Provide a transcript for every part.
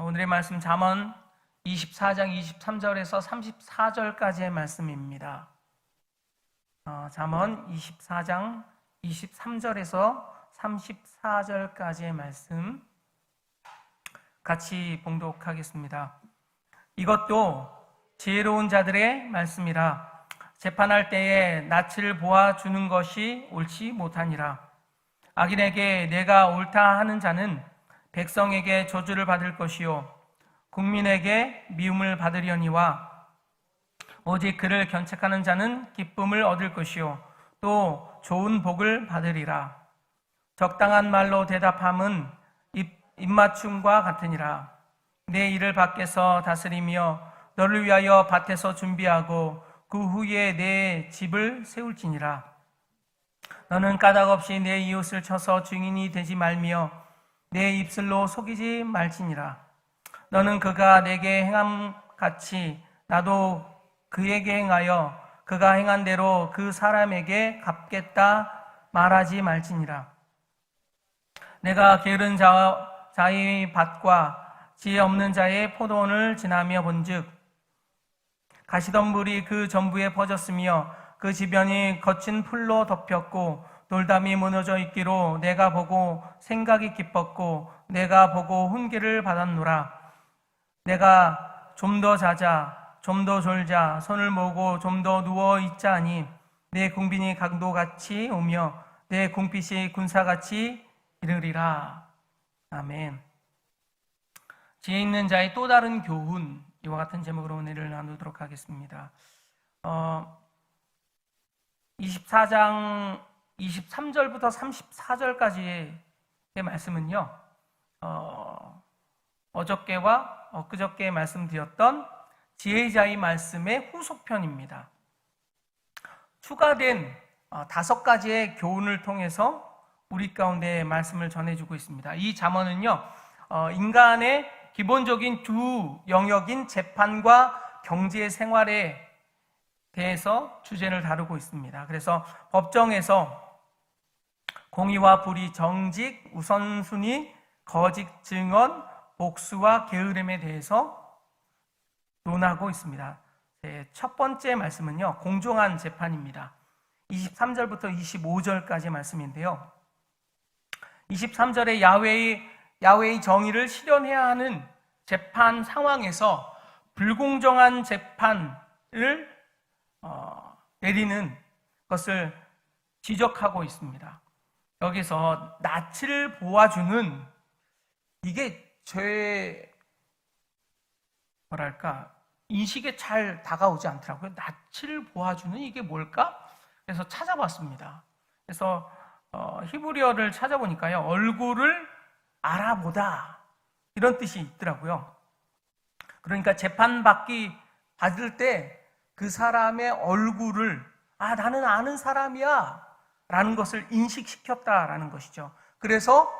오늘의 말씀 잠언 24장 23절에서 34절까지의 말씀입니다. 잠언 24장 23절에서 34절까지의 말씀 같이 봉독하겠습니다. 이것도 지혜로운 자들의 말씀이라. 재판할 때에 낯을 보아 주는 것이 옳지 못하니라. 악인에게 내가 옳다 하는 자는 백성에게 저주를 받을 것이요 국민에게 미움을 받으려니와 오직 그를 견책하는 자는 기쁨을 얻을 것이요 또 좋은 복을 받으리라. 적당한 말로 대답함은 입맞춤과 같으니라. 내 일을 밖에서 다스리며 너를 위하여 밭에서 준비하고 그 후에 내 집을 세울지니라. 너는 까닭없이 내 이웃을 쳐서 증인이 되지 말며 내 입술로 속이지 말지니라. 너는 그가 내게 행함같이 나도 그에게 행하여 그가 행한 대로 그 사람에게 갚겠다 말하지 말지니라. 내가 게으른 자의 밭과 지혜 없는 자의 포도원을 지나며 본즉 가시덤불이 그 전부에 퍼졌으며 그 지변이 거친 풀로 덮였고 돌담이 무너져 있기로 내가 보고 생각이 깊었고 내가 보고 훈계를 받았노라. 내가 좀 더 자자 좀 더 졸자 손을 모으고 좀 더 누워 있자니 내 궁빈이 강도같이 오며 내 궁핍이 군사같이 이르리라. 아멘. 지혜 있는 자의 또 다른 교훈, 이와 같은 제목으로 오늘을 나누도록 하겠습니다. 24장 23절부터 34절까지의 말씀은요, 어저께와 엊그저께 말씀드렸던 지혜자의 말씀의 후속편입니다. 추가된 5가지의 교훈을 통해서 우리 가운데 말씀을 전해주고 있습니다. 이 잠언은요, 인간의 기본적인 두 영역인 재판과 경제 생활에 대해서 주제를 다루고 있습니다. 그래서 법정에서 공의와 불의, 정직, 우선순위, 거짓 증언, 복수와 게으름에 대해서 논하고 있습니다. 첫 번째 말씀은요, 공정한 재판입니다. 23절부터 25절까지 말씀인데요. 23절에 야훼의 정의를 실현해야 하는 재판 상황에서 불공정한 재판을 내리는 것을 지적하고 있습니다. 여기서 낯을 보아주는, 이게 제 인식에 잘 다가오지 않더라고요. 낯을 보아주는 이게 뭘까? 그래서 찾아봤습니다. 그래서 히브리어를 찾아보니까요, 얼굴을 알아보다, 이런 뜻이 있더라고요. 그러니까 받을 때 그 사람의 얼굴을 나는 아는 사람이야 라는 것을 인식시켰다라는 것이죠. 그래서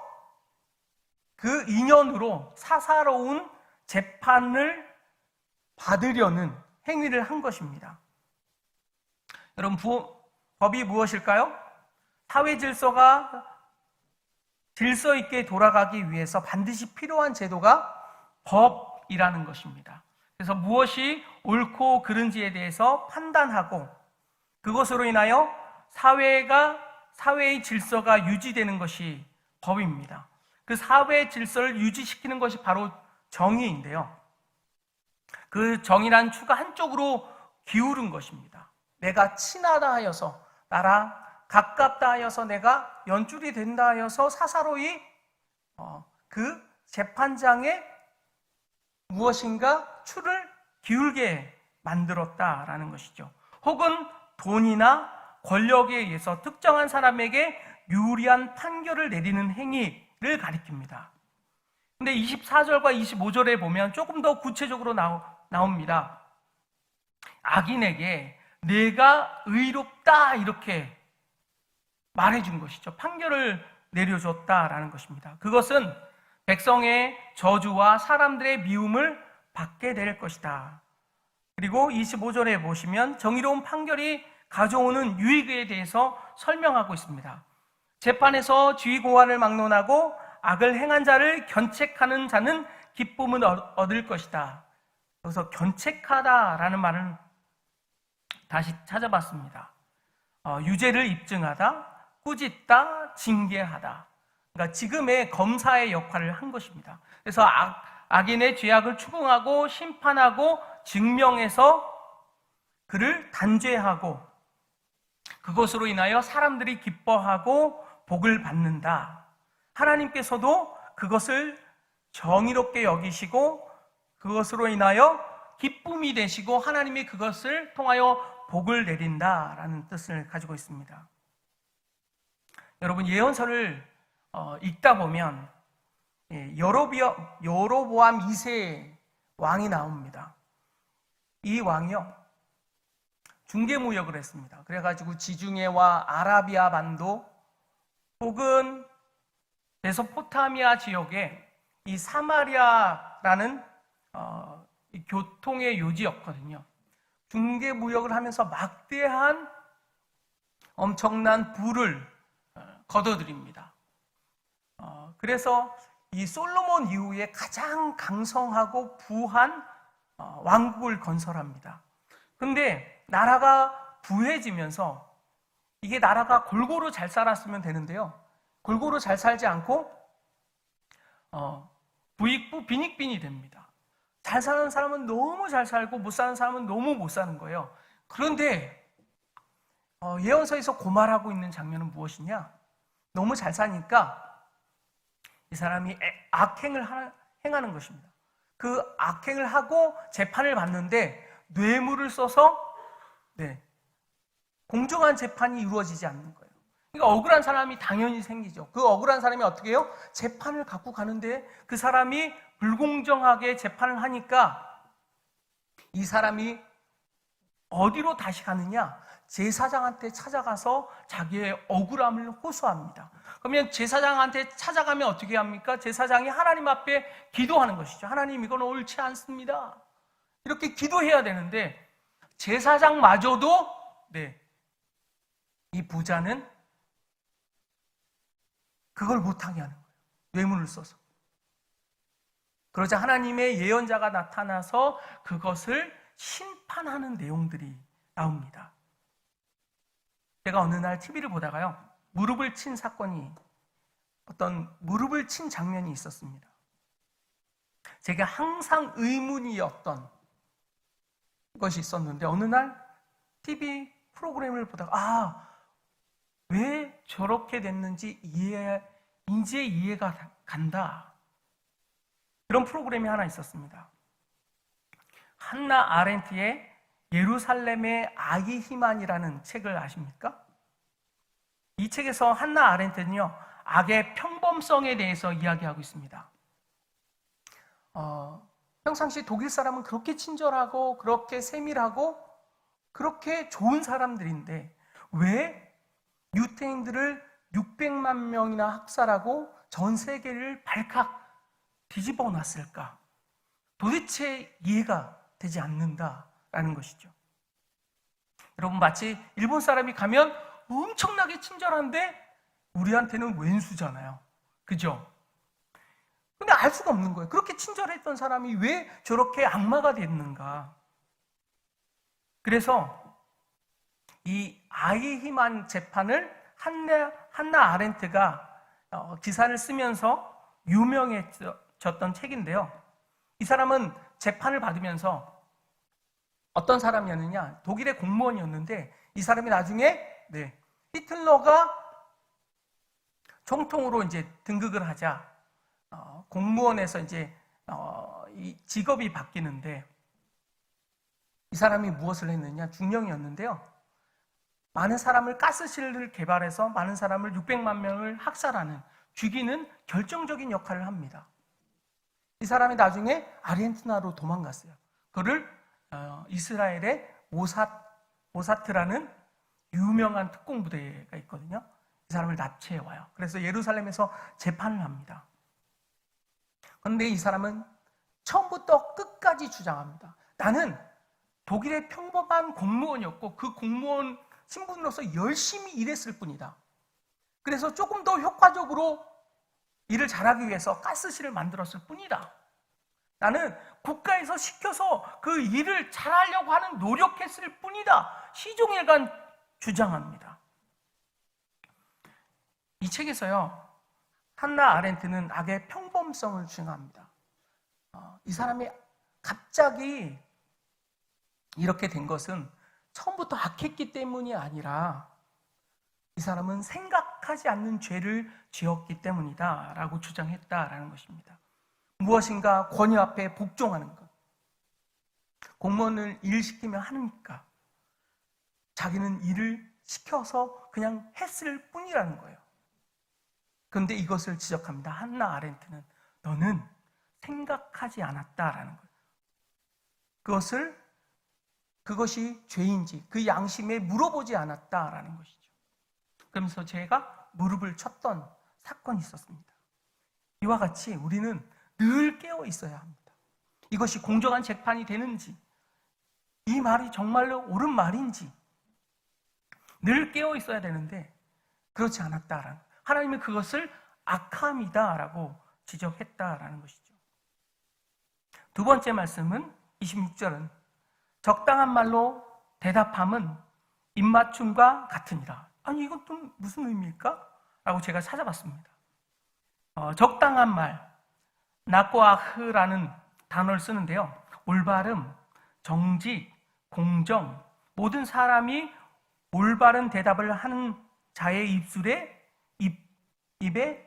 그 인연으로 사사로운 재판을 받으려는 행위를 한 것입니다. 여러분, 법이 무엇일까요? 사회 질서가 질서 있게 돌아가기 위해서 반드시 필요한 제도가 법이라는 것입니다. 그래서 무엇이 옳고 그른지에 대해서 판단하고 그것으로 인하여 사회의 질서가 유지되는 것이 법입니다. 그 사회의 질서를 유지시키는 것이 바로 정의인데요. 그 정의란 추가 한쪽으로 기울은 것입니다. 내가 친하다 하여서, 나랑 가깝다 하여서, 내가 연줄이 된다 하여서 사사로이 그 재판장에 무엇인가 추를 기울게 만들었다라는 것이죠. 혹은 돈이나 권력에 의해서 특정한 사람에게 유리한 판결을 내리는 행위를 가리킵니다. 근데 24절과 25절에 보면 조금 더 구체적으로 나옵니다. 악인에게 내가 의롭다 이렇게 말해준 것이죠. 판결을 내려줬다라는 것입니다. 그것은 백성의 저주와 사람들의 미움을 받게 될 것이다. 그리고 25절에 보시면 정의로운 판결이 가져오는 유익에 대해서 설명하고 있습니다. 재판에서 지위 고하를 막론하고 악을 행한 자를 견책하는 자는 기쁨을 얻을 것이다. 여기서 견책하다라는 말은 다시 찾아봤습니다. 유죄를 입증하다, 꾸짖다, 징계하다. 그러니까 지금의 검사의 역할을 한 것입니다. 그래서 악인의 죄악을 추궁하고 심판하고 증명해서 그를 단죄하고 그것으로 인하여 사람들이 기뻐하고 복을 받는다. 하나님께서도 그것을 정의롭게 여기시고 그것으로 인하여 기쁨이 되시고 하나님이 그것을 통하여 복을 내린다라는 뜻을 가지고 있습니다. 여러분, 예언서를 읽다 보면 여로보암 2세 왕이 나옵니다. 이 왕이요, 중개무역을 했습니다. 그래가지고 지중해와 아라비아 반도 혹은 메소포타미아 지역에 이 사마리아라는 이 교통의 요지였거든요. 중개무역을 하면서 막대한 엄청난 부를 거둬들입니다. 그래서 이 솔로몬 이후에 가장 강성하고 부한 왕국을 건설합니다. 그런데 나라가 부해지면서 이게 나라가 골고루 잘 살았으면 되는데요, 골고루 잘 살지 않고 부익부 빈익빈이 됩니다. 잘 사는 사람은 너무 잘 살고 못 사는 사람은 너무 못 사는 거예요. 그런데 예언서에서 고말하고 있는 장면은 무엇이냐? 너무 잘 사니까 이 사람이 악행을 행하는 것입니다. 그 악행을 하고 재판을 받는데 뇌물을 써서 공정한 재판이 이루어지지 않는 거예요. 그러니까 억울한 사람이 당연히 생기죠. 그 억울한 사람이 어떻게 해요? 재판을 갖고 가는데 그 사람이 불공정하게 재판을 하니까 이 사람이 어디로 다시 가느냐? 제사장한테 찾아가서 자기의 억울함을 호소합니다. 그러면 제사장한테 찾아가면 어떻게 합니까? 제사장이 하나님 앞에 기도하는 것이죠. 하나님, 이건 옳지 않습니다. 이렇게 기도해야 되는데 제사장마저도 이 부자는 그걸 못하게 하는 거예요. 뇌물을 써서. 그러자 하나님의 예언자가 나타나서 그것을 심판하는 내용들이 나옵니다. 제가 어느 날 TV를 보다가요, 무릎을 친 사건이, 어떤 무릎을 친 장면이 있었습니다. 제가 항상 의문이었던 것이 있었는데 어느 날 TV 프로그램을 보다가 왜 저렇게 됐는지 이제 이해가 간다. 그런 프로그램이 하나 있었습니다. 한나 아렌트의 예루살렘의 아기히만이라는 책을 아십니까? 이 책에서 한나 아렌트는요, 악의 평범성에 대해서 이야기하고 있습니다. 평상시 독일 사람은 그렇게 친절하고 그렇게 세밀하고 그렇게 좋은 사람들인데 왜 유태인들을 600만 명이나 학살하고 전 세계를 발칵 뒤집어 놨을까? 도대체 이해가 되지 않는다라는 것이죠. 여러분, 마치 일본 사람이 가면 엄청나게 친절한데 우리한테는 왼수잖아요. 그죠? 근데 알 수가 없는 거예요. 그렇게 친절했던 사람이 왜 저렇게 악마가 됐는가? 그래서 이 아이히만 재판을 한나 아렌트가 기사를 쓰면서 유명해졌던 책인데요. 이 사람은 재판을 받으면서 어떤 사람이었느냐? 독일의 공무원이었는데 이 사람이 나중에 히틀러가 총통으로 이제 등극을 하자 공무원에서 이제 이 직업이 바뀌는데 이 사람이 무엇을 했느냐? 중령이었는데요. 많은 사람을 가스실을 개발해서 많은 사람을 600만 명을 학살하는, 죽이는 결정적인 역할을 합니다. 이 사람이 나중에 아르헨티나로 도망갔어요. 그를 이스라엘의 모사트라는 유명한 특공부대가 있거든요. 이 사람을 납치해 와요. 그래서 예루살렘에서 재판을 합니다. 그런데 이 사람은 처음부터 끝까지 주장합니다. 나는 독일의 평범한 공무원이었고 그 공무원 신분으로서 열심히 일했을 뿐이다. 그래서 조금 더 효과적으로 일을 잘하기 위해서 가스실을 만들었을 뿐이다. 나는 국가에서 시켜서 그 일을 잘하려고 하는 노력했을 뿐이다. 시종일관 주장합니다. 이 책에서요, 한나 아렌트는 악의 평범성을 주장합니다. 이 사람이 갑자기 이렇게 된 것은 처음부터 악했기 때문이 아니라 이 사람은 생각하지 않는 죄를 지었기 때문이다 라고 주장했다라는 것입니다. 무엇인가 권위 앞에 복종하는 것, 공무원을 일 시키면 하니까 자기는 일을 시켜서 그냥 했을 뿐이라는 거예요. 그런데 이것을 지적합니다. 한나 아렌트는 너는 생각하지 않았다라는 거예요. 그것이 죄인지 그 양심에 물어보지 않았다라는 것이죠. 그러면서 제가 무릎을 쳤던 사건이 있었습니다. 이와 같이 우리는 늘 깨어 있어야 합니다. 이것이 공정한 재판이 되는지, 이 말이 정말로 옳은 말인지 늘 깨어 있어야 되는데 그렇지 않았다라는, 하나님은 그것을 악함이다라고 지적했다라는 것이죠. 두 번째 말씀은 26절은 적당한 말로 대답함은 입맞춤과 같으니라. 아니 이건 또 무슨 의미일까? 라고 제가 찾아봤습니다. 적당한 말, 나꼬아흐라는 단어를 쓰는데요. 올바름, 정직, 공정, 모든 사람이 올바른 대답을 하는 자의 입에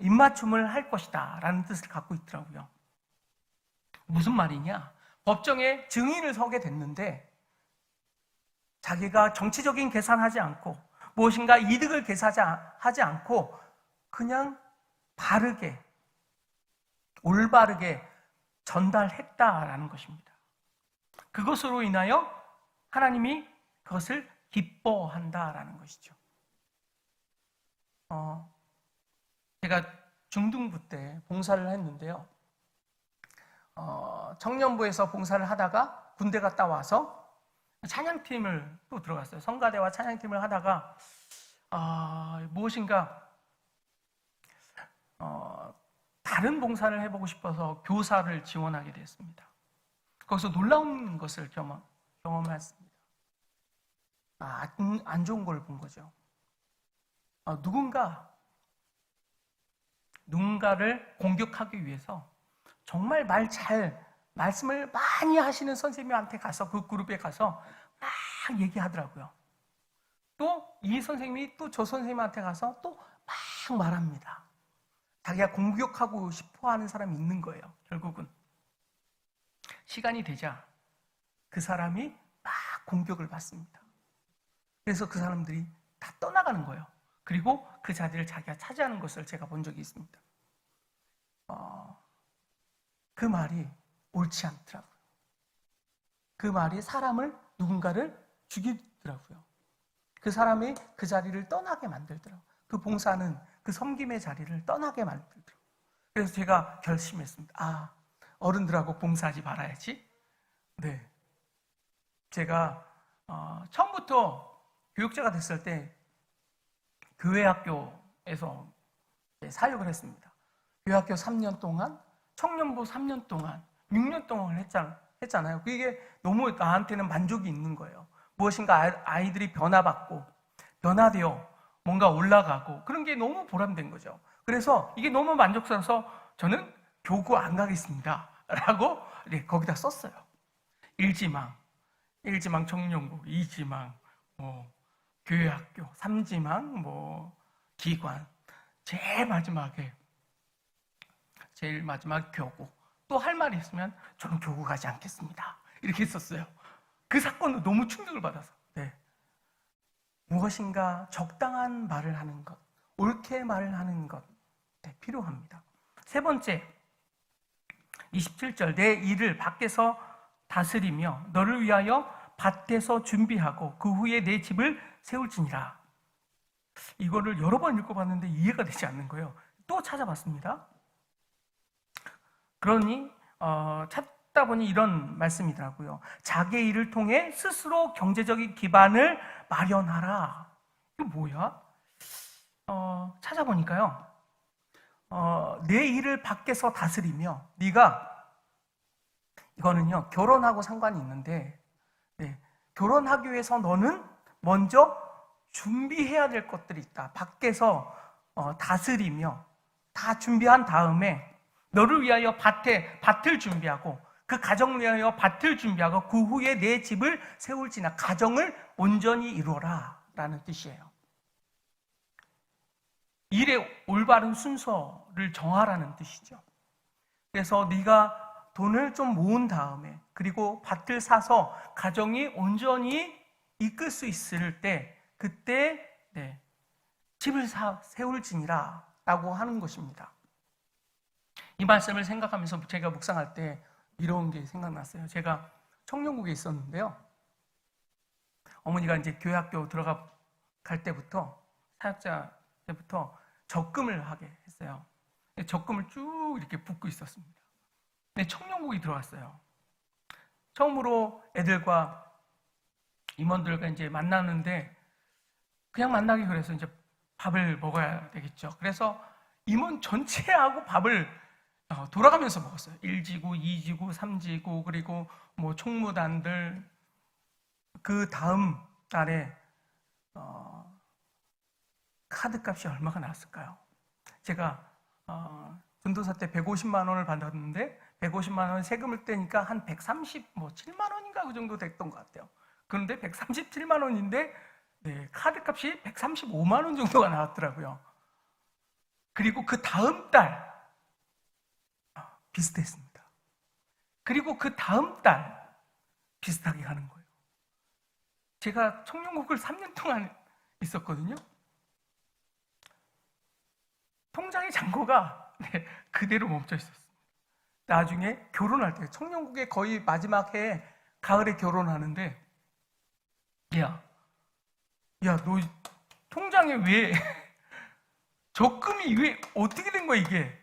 입맞춤을 할 것이다 라는 뜻을 갖고 있더라고요. 무슨 말이냐? 법정에 증인을 서게 됐는데 자기가 정치적인 계산하지 않고 무엇인가 이득을 계산하지 않고 그냥 바르게, 올바르게 전달했다라는 것입니다. 그것으로 인하여 하나님이 그것을 기뻐한다라는 것이죠. 제가 중등부 때 봉사를 했는데요. 청년부에서 봉사를 하다가 군대 갔다 와서 찬양팀을 또 들어갔어요. 성가대와 찬양팀을 하다가 무엇인가 다른 봉사를 해보고 싶어서 교사를 지원하게 됐습니다. 거기서 놀라운 것을 경험했습니다. 안 좋은 걸 본 거죠. 누군가를 공격하기 위해서 정말 말씀을 많이 하시는 선생님한테 가서, 그 그룹에 가서 막 얘기하더라고요. 또 이 선생님이 또 저 선생님한테 가서 또 막 말합니다. 자기가 공격하고 싶어 하는 사람이 있는 거예요. 결국은 시간이 되자 그 사람이 막 공격을 받습니다. 그래서 그 사람들이 다 떠나가는 거예요. 그리고 그 자리를 자기가 차지하는 것을 제가 본 적이 있습니다. 그 말이 옳지 않더라고요. 그 말이 누군가를 죽이더라고요. 그 사람이 그 자리를 떠나게 만들더라고요. 그 봉사는 그 섬김의 자리를 떠나게 만들더라고요. 그래서 제가 결심했습니다. 어른들하고 봉사하지 말아야지. 네. 제가 처음부터 교육자가 됐을 때 교회 학교에서 사역을 했습니다. 교회 학교 3년 동안, 청년부 3년 동안, 6년 동안 했잖아요. 그게 너무 나한테는 만족이 있는 거예요. 무엇인가 아이들이 변화되어 뭔가 올라가고 그런 게 너무 보람된 거죠. 그래서 이게 너무 만족스러워서 저는 교구 안 가겠습니다 라고 거기다 썼어요. 1지망 청년부, 2지망 교회학교, 3지망 기관, 제일 마지막 교구. 또 할 말이 있으면 저는 교구 가지 않겠습니다. 이렇게 했었어요. 그 사건도 너무 충격을 받아서. 네. 무엇인가 적당한 말을 하는 것, 옳게 말을 하는 것 필요합니다. 세 번째, 27절, 내 일을 밖에서 다스리며 너를 위하여 밭에서 준비하고 그 후에 내 집을 세울지니라. 이거를 여러 번 읽어봤는데 이해가 되지 않는 거예요. 또 찾아봤습니다. 그러니 찾다 보니 이런 말씀이더라고요. 자기의 일을 통해 스스로 경제적인 기반을 마련하라. 이거 뭐야? 찾아보니까요. 내 일을 밖에서 다스리며 네가 이거는요 결혼하고 상관이 있는데 결혼하기 위해서 너는 먼저 준비해야 될 것들이 있다. 밖에서 다스리며 다 준비한 다음에 너를 위하여 밭을 준비하고 그 가정을 위하여 밭을 준비하고 그 후에 내 집을 세울지나 가정을 온전히 이루어라 라는 뜻이에요. 일의 올바른 순서를 정하라는 뜻이죠. 그래서 네가 돈을 좀 모은 다음에 그리고 밭을 사서 가정이 온전히 이끌 수 있을 때 그때 집을 세울지니라 라고 하는 것입니다. 이 말씀을 생각하면서 제가 묵상할 때 이런 게 생각났어요. 제가 청년국에 있었는데요. 어머니가 이제 교회학교 갈 때부터 사역자 때부터 적금을 하게 했어요. 적금을 쭉 이렇게 붓고 있었습니다. 근데 청년국이 들어왔어요. 처음으로 애들과 임원들과 이제 만나는데 그냥 만나기 그래서 이제 밥을 먹어야 되겠죠. 그래서 임원 전체하고 밥을 돌아가면서 먹었어요. 1지구, 2지구, 3지구 그리고 뭐 총무단들 그 다음 달에 카드값이 얼마가 나왔을까요? 제가 전도사 때 150만 원을 받았는데 150만 원 세금을 떼니까 한 137만 원인가 그 정도 됐던 것 같아요. 그런데 137만 원인데 카드값이 135만 원 정도가 나왔더라고요. 그리고 그 다음 달 비슷했습니다. 그리고 그 다음 달 비슷하게 가는 거예요. 제가 청년국을 3년 동안 있었거든요. 통장의 잔고가 그대로 멈춰 있었습니다. 나중에 결혼할 때 청년국의 거의 마지막 해에 가을에 결혼하는데 야, 너 통장에 왜 적금이 왜 어떻게 된 거야 이게?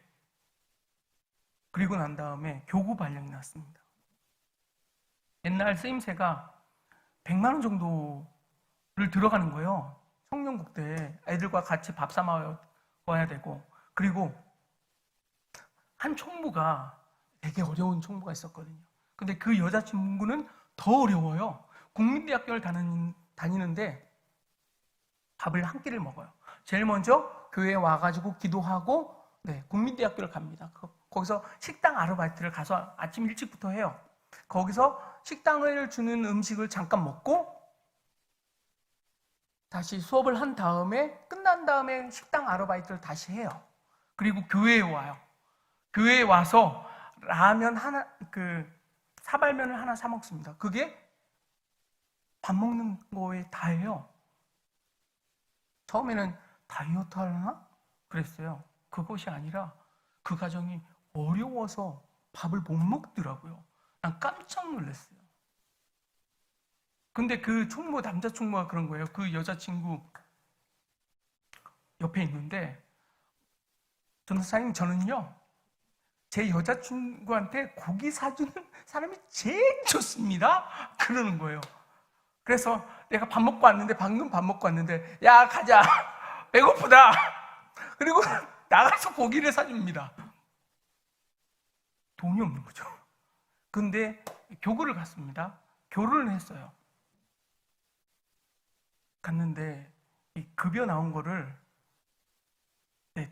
그리고 난 다음에 교구 발령이 났습니다. 옛날 쓰임새가 100만 원 정도를 들어가는 거예요. 청년국 때 애들과 같이 밥 사 먹어야 되고 그리고 한 총무가 되게 어려운 총무가 있었거든요. 근데 그 여자친구는 더 어려워요. 국민대학교를 다니는데 밥을 한 끼를 먹어요. 제일 먼저 교회에 와가지고 기도하고 국민대학교를 갑니다. 거기서 식당 아르바이트를 가서 아침 일찍부터 해요. 거기서 식당을 주는 음식을 잠깐 먹고 다시 수업을 한 다음에 끝난 다음에 식당 아르바이트를 다시 해요. 그리고 교회에 와요. 교회에 와서 라면 하나, 사발면을 하나 사 먹습니다. 그게 밥 먹는 거에 다예요. 처음에는 다이어트 하려나? 그랬어요. 그것이 아니라 그 가정이 어려워서 밥을 못 먹더라고요. 난 깜짝 놀랐어요. 근데 그 총무, 남자 총무가 그런 거예요. 그 여자친구 옆에 있는데 전도사님 저는요 제 여자친구한테 고기 사주는 사람이 제일 좋습니다. 그러는 거예요. 그래서 내가 밥 먹고 왔는데 방금 밥 먹고 왔는데 야 가자 배고프다. 그리고 나가서 고기를 사줍니다. 돈이 없는 거죠. 근데 교구를 갔습니다. 결혼을 했어요. 갔는데 이 급여 나온 거를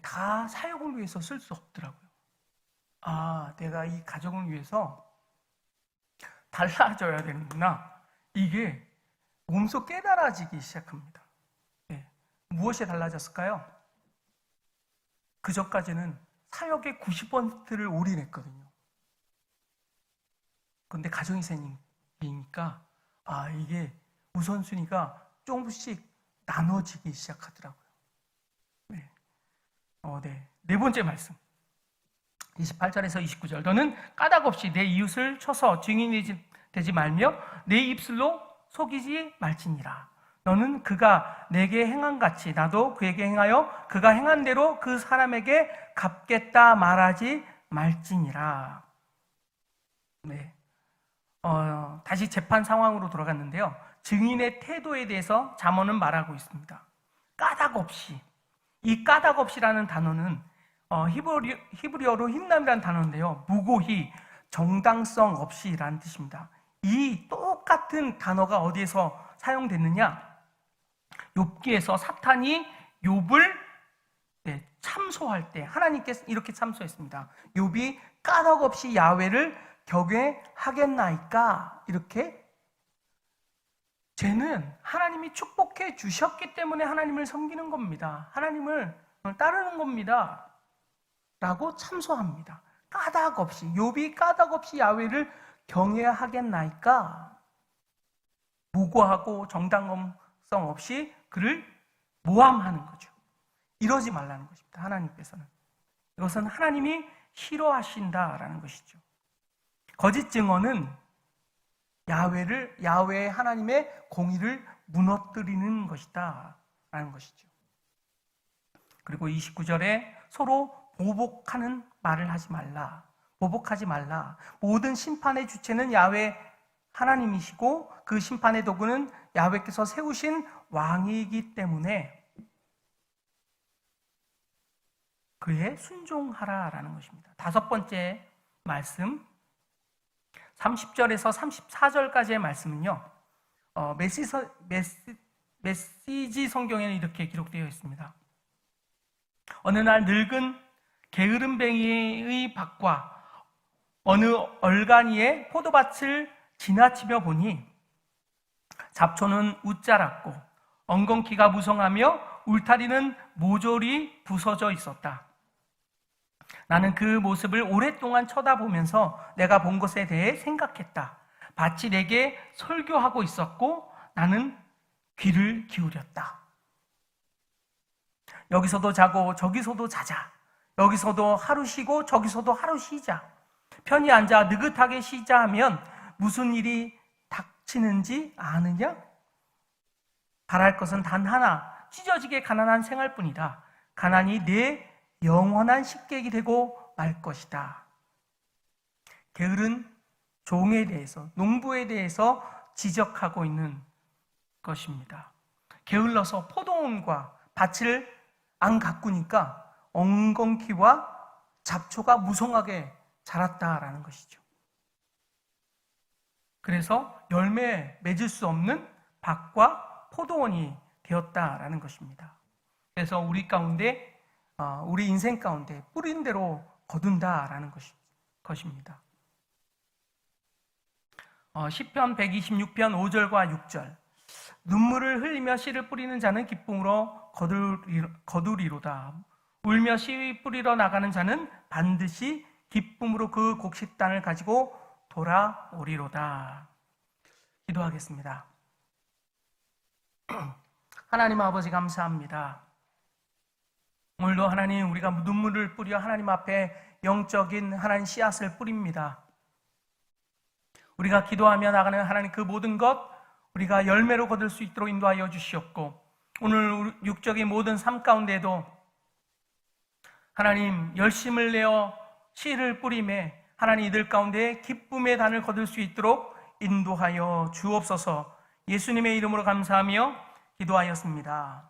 다 사역을 위해서 쓸 수 없더라고요. 아, 내가 이 가정을 위해서 달라져야 되는구나. 이게 몸소 깨달아지기 시작합니다. 무엇이 달라졌을까요? 그전까지는 사역의 90%를 올인했거든요. 그런데 가정이 생기니까 이게 우선순위가 조금씩 나눠지기 시작하더라고요. 네 번째 말씀 28절에서 29절 너는 까닭 없이 내 이웃을 쳐서 증인이 되지 말며 내 입술로 속이지 말지니라. 너는 그가 내게 행한 같이 나도 그에게 행하여 그가 행한 대로 그 사람에게 갚겠다 말하지 말지니라. 다시 재판 상황으로 돌아갔는데요. 증인의 태도에 대해서 잠언은 말하고 있습니다. 까닭 없이. 이 까닭 없이라는 단어는 히브리어로 흰남이라는 단어인데요. 무고히, 정당성 없이라는 뜻입니다. 이 똑같은 단어가 어디에서 사용됐느냐? 욥기에서 사탄이 욥을 참소할 때 하나님께서 이렇게 참소했습니다. 욥이 까닭없이 야훼를 경외하겠나이까? 이렇게 쟤는 하나님이 축복해 주셨기 때문에 하나님을 섬기는 겁니다. 하나님을 따르는 겁니다. 라고 참소합니다. 까닭없이, 욥이 까닭없이 야훼를 경외하겠나이까? 무고하고 정당성 없이 그를 모함하는 거죠. 이러지 말라는 것입니다. 하나님께서는. 이것은 하나님이 싫어하신다라는 것이죠. 거짓 증언은 야훼 하나님의 공의를 무너뜨리는 것이다 라는 것이죠. 그리고 29절에 서로 보복하는 말을 하지 말라. 보복하지 말라. 모든 심판의 주체는 야훼 하나님이시고 그 심판의 도구는 야훼께서 세우신 왕이기 때문에 그에 순종하라라는 것입니다. 다섯 번째 말씀 30절에서 34절까지의 말씀은요. 메시지 성경에는 이렇게 기록되어 있습니다. 어느 날 늙은 게으름뱅이의 밭과 어느 얼간이의 포도밭을 지나치며 보니 잡초는 웃자랐고 엉겅퀴가 무성하며 울타리는 모조리 부서져 있었다. 나는 그 모습을 오랫동안 쳐다보면서 내가 본 것에 대해 생각했다. 밭이 내게 설교하고 있었고 나는 귀를 기울였다. 여기서도 자고 저기서도 자자. 여기서도 하루 쉬고 저기서도 하루 쉬자. 편히 앉아 느긋하게 쉬자 하면 무슨 일이 닥치는지 아느냐? 바랄 것은 단 하나, 찢어지게 가난한 생활뿐이다. 가난이 내 영원한 식객이 되고 말 것이다. 게으른 종에 대해서, 농부에 대해서 지적하고 있는 것입니다. 게을러서 포도원과 밭을 안 가꾸니까 엉겅퀴와 잡초가 무성하게 자랐다라는 것이죠. 그래서 열매 맺을 수 없는 밭과 포도원이 되었다라는 것입니다. 그래서 우리 가운데 우리 인생 가운데 뿌린 대로 거둔다라는 것입니다. 시편 126편 5절과 6절 눈물을 흘리며 씨를 뿌리는 자는 기쁨으로 거두리로다. 울며 씨 뿌리러 나가는 자는 반드시 기쁨으로 그 곡식단을 가지고 돌아오리로다. 기도하겠습니다. 하나님 아버지 감사합니다. 오늘도 하나님 우리가 눈물을 뿌려 하나님 앞에 영적인 하나님 씨앗을 뿌립니다. 우리가 기도하며 나가는 하나님 그 모든 것 우리가 열매로 거둘 수 있도록 인도하여 주시옵고 오늘 육적인 모든 삶 가운데도 하나님 열심을 내어 씨를 뿌림에 하나님 이들 가운데 기쁨의 단을 거둘 수 있도록 인도하여 주옵소서. 예수님의 이름으로 감사하며 기도하였습니다.